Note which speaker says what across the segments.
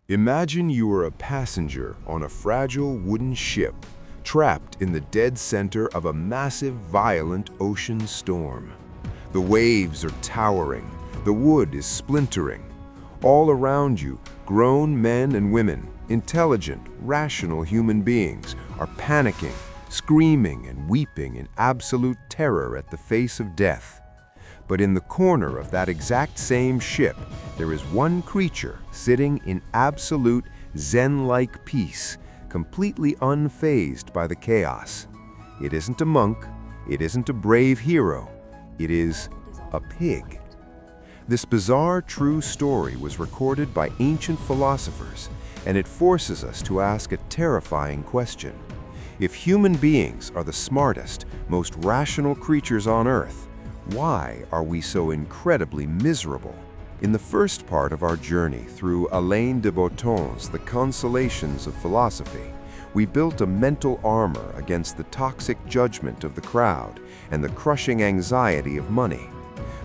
Speaker 1: Imagine you are a passenger on a fragile wooden ship, trapped in the dead center of a massive, violent ocean storm. The waves are towering, the wood is splintering. All around you, grown men and women, intelligent, rational human beings, are panicking, screaming and weeping in absolute terror at the face of death. But in the corner of that exact same ship, there is one creature sitting in absolute Zen-like peace, completely unfazed by the chaos. It isn't a monk, it isn't a brave hero, it is a pig. This bizarre true story was recorded by ancient philosophers, and it forces us to ask a terrifying question. If human beings are the smartest, most rational creatures on Earth, why are we so incredibly miserable? In the first part of our journey through Alain de Botton's The Consolations of Philosophy, we built a mental armor against the toxic judgment of the crowd and the crushing anxiety of money.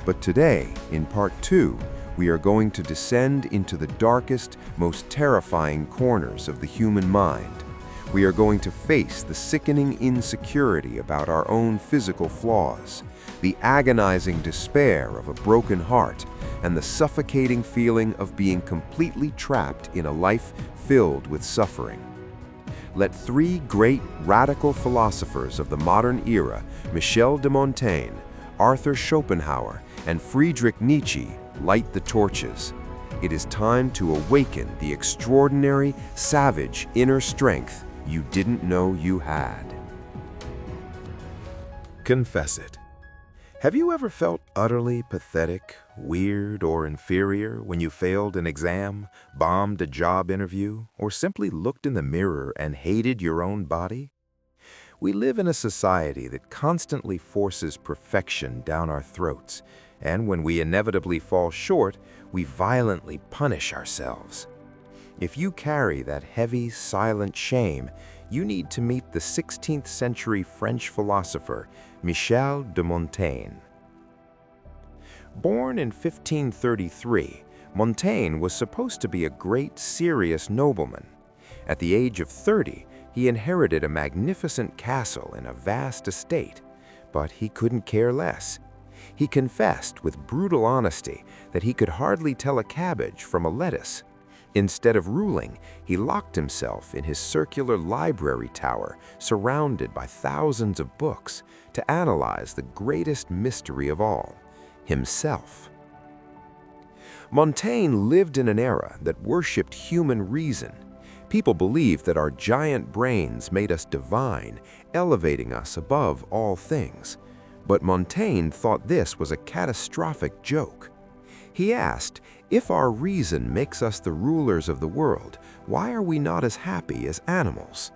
Speaker 1: But today, in part 2, we are going to descend into the darkest, most terrifying corners of the human mind. We are going to face the sickening insecurity about our own physical flaws, the agonizing despair of a broken heart, and the suffocating feeling of being completely trapped in a life filled with suffering. Let three great radical philosophers of the modern era, Michel de Montaigne, Arthur Schopenhauer, and Friedrich Nietzsche, light the torches. It is time to awaken the extraordinary, savage inner strength you didn't know you had. Confess it. Have you ever felt utterly pathetic, weird, or inferior when you failed an exam, bombed a job interview, or simply looked in the mirror and hated your own body? We live in a society that constantly forces perfection down our throats, and when we inevitably fall short, we violently punish ourselves. If you carry that heavy, silent shame, you need to meet the 16th century French philosopher Michel de Montaigne. Born in 1533, Montaigne was supposed to be a great, serious nobleman. At the age of 30, he inherited a magnificent castle and a vast estate, but he couldn't care less. He confessed with brutal honesty that he could hardly tell a cabbage from a lettuce. Instead of ruling, he locked himself in his circular library tower, surrounded by thousands of books, to analyze the greatest mystery of all, himself. Montaigne lived in an era that worshipped human reason. People believed that our giant brains made us divine, elevating us above all things. But Montaigne thought this was a catastrophic joke. He asked, if our reason makes us the rulers of the world, why are we not as happy as animals?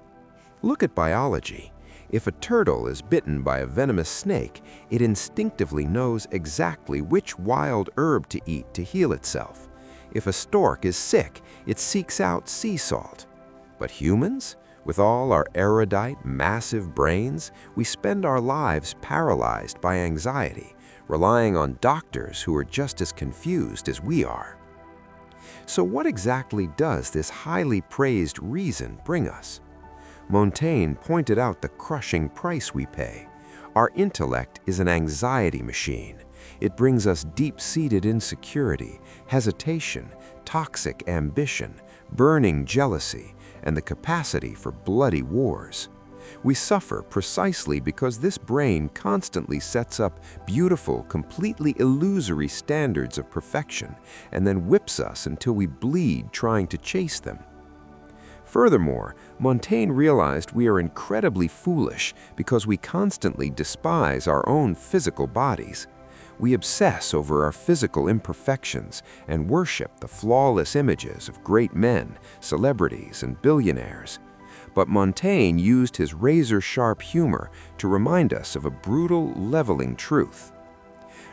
Speaker 1: Look at biology. If a turtle is bitten by a venomous snake, it instinctively knows exactly which wild herb to eat to heal itself. If a stork is sick, it seeks out sea salt. But humans? With all our erudite, massive brains, we spend our lives paralyzed by anxiety, relying on doctors who are just as confused as we are. So what exactly does this highly praised reason bring us? Montaigne pointed out the crushing price we pay. Our intellect is an anxiety machine. It brings us deep-seated insecurity, hesitation, toxic ambition, burning jealousy, and the capacity for bloody wars. We suffer precisely because this brain constantly sets up beautiful, completely illusory standards of perfection and then whips us until we bleed trying to chase them. Furthermore, Montaigne realized we are incredibly foolish because we constantly despise our own physical bodies. We obsess over our physical imperfections and worship the flawless images of great men, celebrities, and billionaires. But Montaigne used his razor-sharp humor to remind us of a brutal, leveling truth.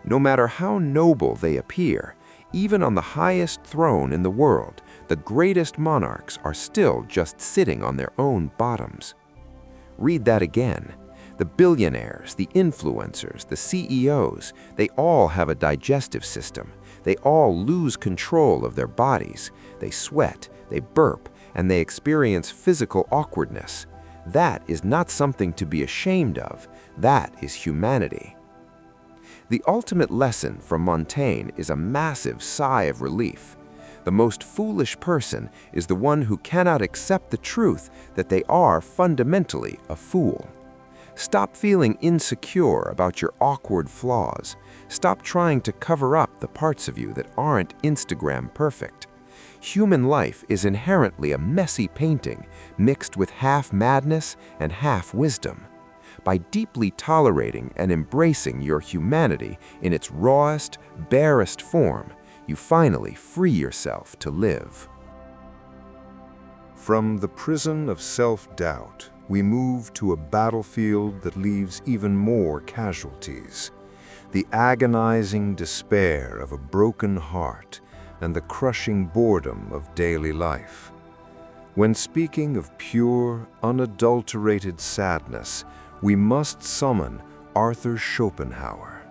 Speaker 1: No matter how noble they appear, even on the highest throne in the world, the greatest monarchs are still just sitting on their own bottoms. Read that again. The billionaires, the influencers, the CEOs, they all have a digestive system. They all lose control of their bodies. They sweat, they burp, and they experience physical awkwardness. That is not something to be ashamed of. That is humanity. The ultimate lesson from Montaigne is a massive sigh of relief. The most foolish person is the one who cannot accept the truth that they are fundamentally a fool. Stop feeling insecure about your awkward flaws. Stop trying to cover up the parts of you that aren't Instagram perfect. Human life is inherently a messy painting mixed with half madness and half wisdom. By deeply tolerating and embracing your humanity in its rawest, barest form, you finally free yourself to live.
Speaker 2: From the prison of self-doubt, we move to a battlefield that leaves even more casualties. The agonizing despair of a broken heart and the crushing boredom of daily life. When speaking of pure, unadulterated sadness, we must summon Arthur Schopenhauer.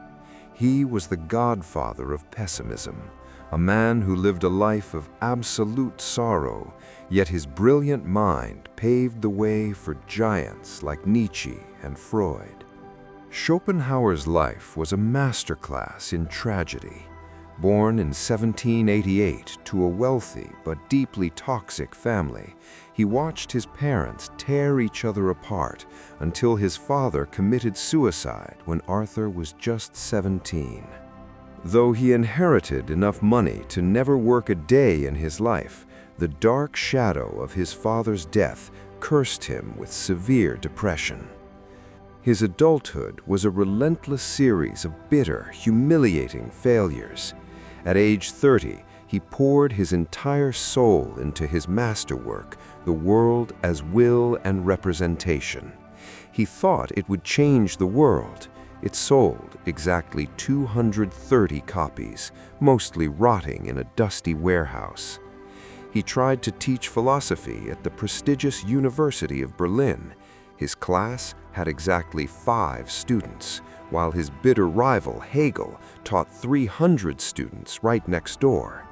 Speaker 2: He was the godfather of pessimism, a man who lived a life of absolute sorrow, yet his brilliant mind paved the way for giants like Nietzsche and Freud. Schopenhauer's life was a masterclass in tragedy. Born in 1788 to a wealthy but deeply toxic family, he watched his parents tear each other apart until his father committed suicide when Arthur was just 17. Though he inherited enough money to never work a day in his life, the dark shadow of his father's death cursed him with severe depression. His adulthood was a relentless series of bitter, humiliating failures. At age 30, he poured his entire soul into his masterwork, The World as Will and Representation. He thought it would change the world. It sold exactly 230 copies, mostly rotting in a dusty warehouse. He tried to teach philosophy at the prestigious University of Berlin. His class had exactly 5 students, while his bitter rival, Hegel, taught 300 students right next door.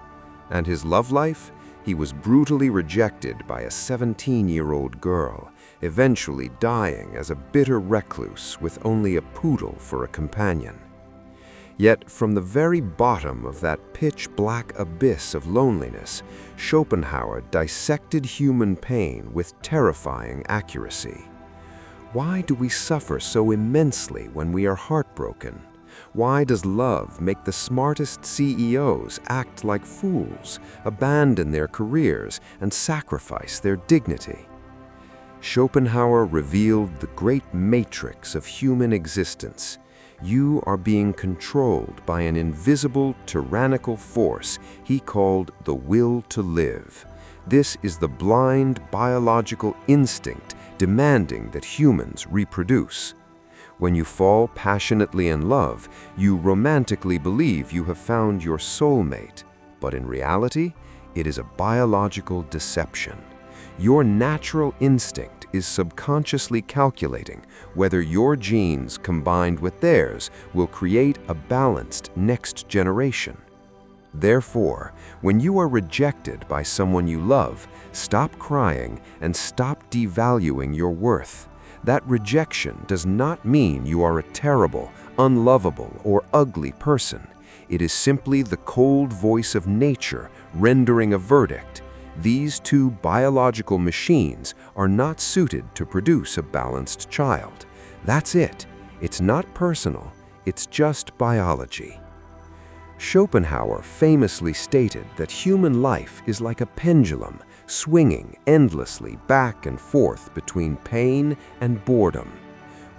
Speaker 2: And his love life? He was brutally rejected by a 17-year-old girl, eventually dying as a bitter recluse with only a poodle for a companion. Yet from the very bottom of that pitch-black abyss of loneliness, Schopenhauer dissected human pain with terrifying accuracy. Why do we suffer so immensely when we are heartbroken? Why does love make the smartest CEOs act like fools, abandon their careers, and sacrifice their dignity? Schopenhauer revealed the great matrix of human existence. You are being controlled by an invisible, tyrannical force he called the will to live. This is the blind biological instinct demanding that humans reproduce. When you fall passionately in love, you romantically believe you have found your soulmate, but in reality, it is a biological deception. Your natural instinct is subconsciously calculating whether your genes combined with theirs will create a balanced next generation. Therefore, when you are rejected by someone you love, stop crying and stop devaluing your worth. That rejection does not mean you are a terrible, unlovable, or ugly person. It is simply the cold voice of nature rendering a verdict. These two biological machines are not suited to produce a balanced child. That's it. It's not personal. It's just biology. Schopenhauer famously stated that human life is like a pendulum, swinging endlessly back and forth between pain and boredom.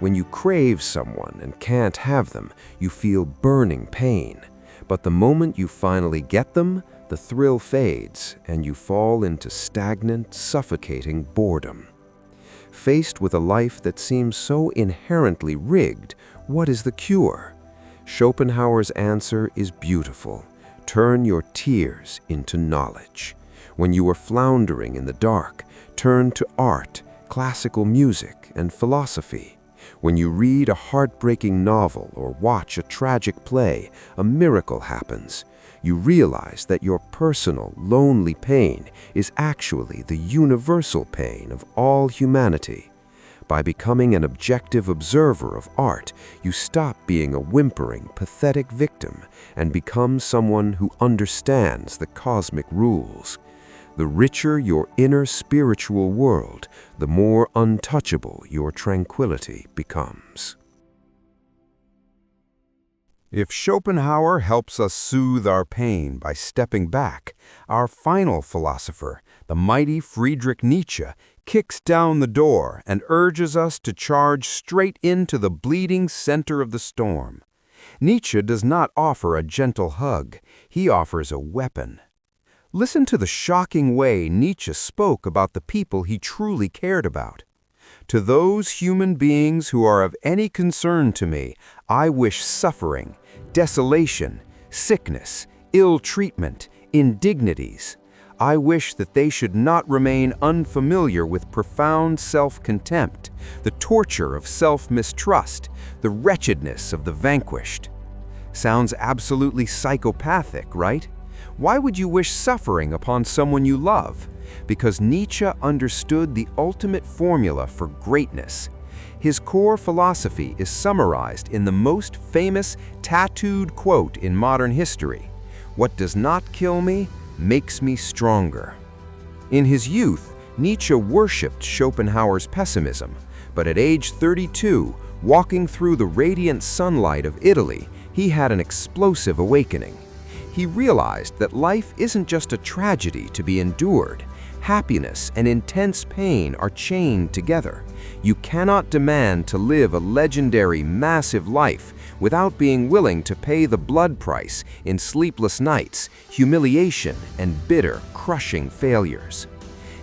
Speaker 2: When you crave someone and can't have them, you feel burning pain. But the moment you finally get them, the thrill fades and you fall into stagnant, suffocating boredom. Faced with a life that seems so inherently rigged, what is the cure? Schopenhauer's answer is beautiful. Turn your tears into knowledge. When you are floundering in the dark, turn to art, classical music, and philosophy. When you read a heartbreaking novel or watch a tragic play, a miracle happens.
Speaker 1: You realize that your personal, lonely pain is actually the universal pain of all humanity. By becoming an objective observer of art, you stop being a whimpering, pathetic victim and become someone who understands the cosmic rules. The richer your inner spiritual world, the more untouchable your tranquility becomes.
Speaker 2: If Schopenhauer helps us soothe our pain by stepping back, our final philosopher, the mighty Friedrich Nietzsche, kicks down the door and urges us to charge straight into the bleeding center of the storm. Nietzsche does not offer a gentle hug, he offers a weapon. Listen to the shocking way Nietzsche spoke about the people he truly cared about. To those human beings who are of any concern to me, I wish suffering, desolation, sickness, ill treatment, indignities. I wish that they should not remain unfamiliar with profound self-contempt, the torture of self-mistrust, the wretchedness of the vanquished. Sounds absolutely psychopathic, right? Why would you wish suffering upon someone you love? Because Nietzsche understood the ultimate formula for greatness. His core philosophy is summarized in the most famous tattooed quote in modern history: "What does not kill me makes me stronger." In his youth, Nietzsche worshipped Schopenhauer's pessimism, but at age 32, walking through the radiant sunlight of Italy, he had an explosive awakening. He realized that life isn't just a tragedy to be endured. Happiness and intense pain are chained together. You cannot demand to live a legendary, massive life without being willing to pay the blood price in sleepless nights, humiliation, and bitter, crushing failures.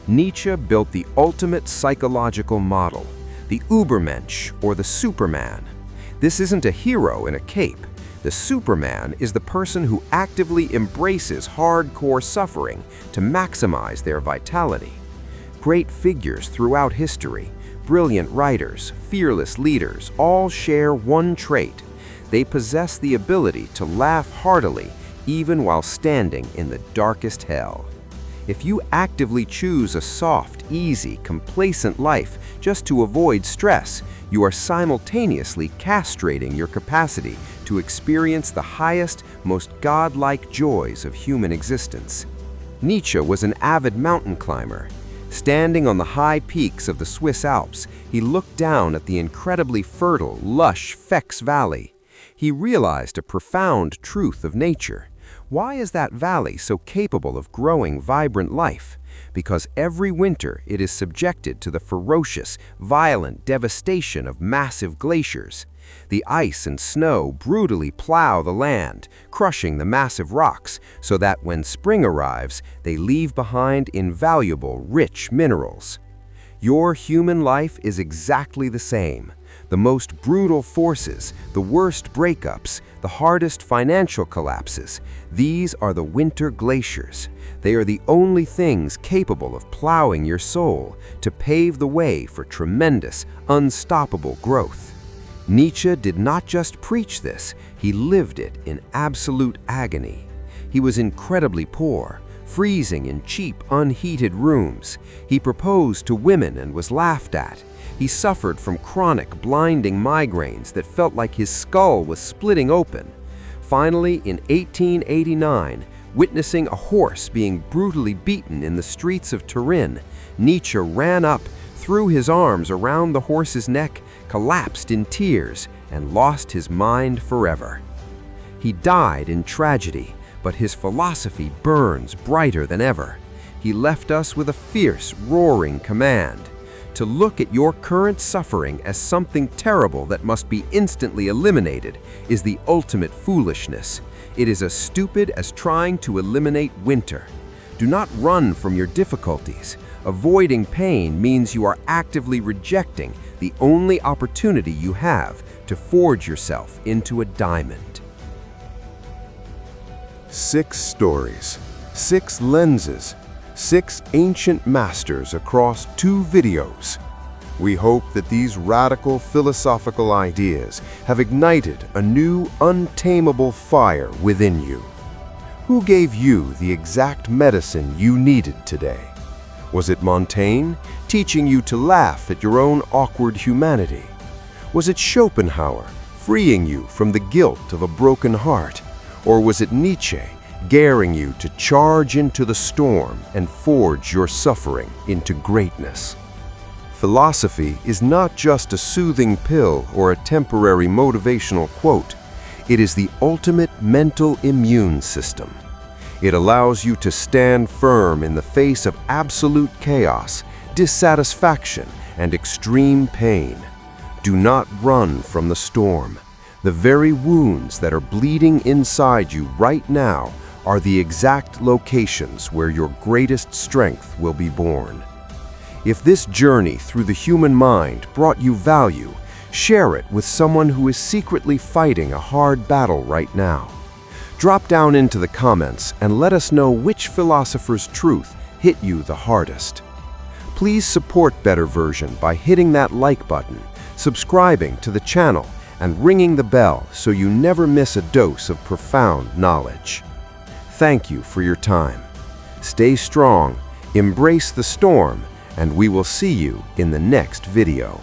Speaker 2: Nietzsche built the ultimate psychological model, the Übermensch, or the Superman. This isn't a hero in a cape. The Superman is the person who actively embraces hardcore suffering to maximize their vitality. Great figures throughout history, brilliant writers, fearless leaders, all share one trait. They possess the ability to laugh heartily even while standing in the darkest hell. If you actively choose a soft, easy, complacent life just to avoid stress, you are simultaneously castrating your capacity to experience the highest, most godlike joys of human existence. Nietzsche was an avid mountain climber. Standing on the high peaks of the Swiss Alps, he looked down at the incredibly fertile, lush Fex Valley. He realized a profound truth of nature. Why is that valley so capable of growing vibrant life? Because every winter it is subjected to the ferocious, violent devastation of massive glaciers. The ice and snow brutally plow the land, crushing the massive rocks, so that when spring arrives, they leave behind invaluable, rich minerals. Your human life is exactly the same. The most brutal forces, the worst breakups, the hardest financial collapses, these are the winter glaciers. They are the only things capable of plowing your soul to pave the way for tremendous, unstoppable growth. Nietzsche did not just preach this, he lived it in absolute agony. He was incredibly poor, freezing in cheap, unheated rooms. He proposed to women and was laughed at. He suffered from chronic, blinding migraines that felt like his skull was splitting open. Finally, in 1889, witnessing a horse being brutally beaten in the streets of Turin, Nietzsche ran up, threw his arms around the horse's neck, collapsed in tears, and lost his mind forever. He died in tragedy, but his philosophy burns brighter than ever. He left us with a fierce, roaring command: to look at your current suffering as something terrible that must be instantly eliminated is the ultimate foolishness. It is as stupid as trying to eliminate winter. Do not run from your difficulties. Avoiding pain means you are actively rejecting the only opportunity you have to forge yourself into a diamond. 6 stories, 6 lenses, 6 ancient masters across 2 videos. We hope that these radical philosophical ideas have ignited a new, untamable fire within you.
Speaker 1: Who gave you the exact medicine you needed today? Was it Montaigne, teaching you to laugh at your own awkward humanity? Was it Schopenhauer, freeing you from the guilt of a broken heart? Or was it Nietzsche, daring you to charge into the storm and forge your suffering into greatness? Philosophy is not just a soothing pill or a temporary motivational quote. It is the ultimate mental immune system. It allows you to stand firm in the face of absolute chaos, dissatisfaction, and extreme pain. Do not run from the storm. The very wounds that are bleeding inside you right now are the exact locations where your greatest strength will be born. If this journey through the human mind brought you value, share it with someone who is secretly fighting a hard battle right now. Drop down into the comments and let us know which philosopher's truth hit you the hardest. Please support Better Version by hitting that like button, subscribing to the channel, and ringing the bell so you never miss a dose of profound knowledge. Thank you for your time. Stay strong, embrace the storm, and we will see you in the next video.